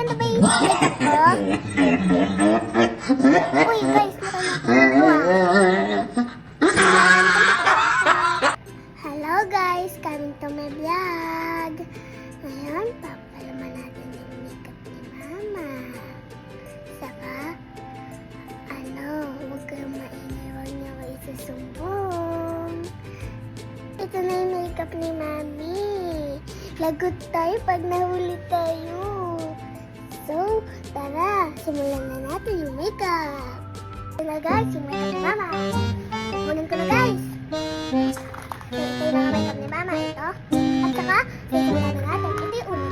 maganda ba yung makeup ko? Uy guys, hello guys, coming to my vlog. Ngayon, papalaman natin yung makeup ni Mama. Saka, huwag kayong maingay, huwag niyo kayo isusumbong. Ito na yung makeup ni Mami. Lagot tayo pag nahuli tayo. So, tara, simulan na natin yung makeup. Ito na guys, yung makeup ni Mama. Kukunin ko na guys. Ito yung makeup ni Mama, ito. At saka, simulan na natin. Ito yung ulo.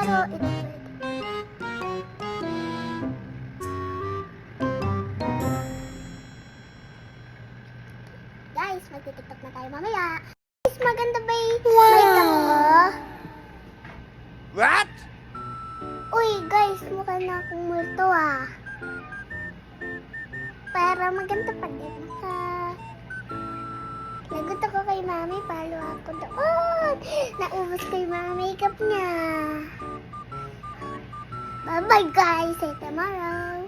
Pero ito. Guys, magtitiktok na tayo mamaya. Guys, maganda ba yung makeup ko? What? Uy, guys, mukha na akong multo ah. Para maganda pa din sa... Lagot ako kay mami, palo ako doon. Naubos ko yung mga makeup niya. Bye-bye guys, see you tomorrow.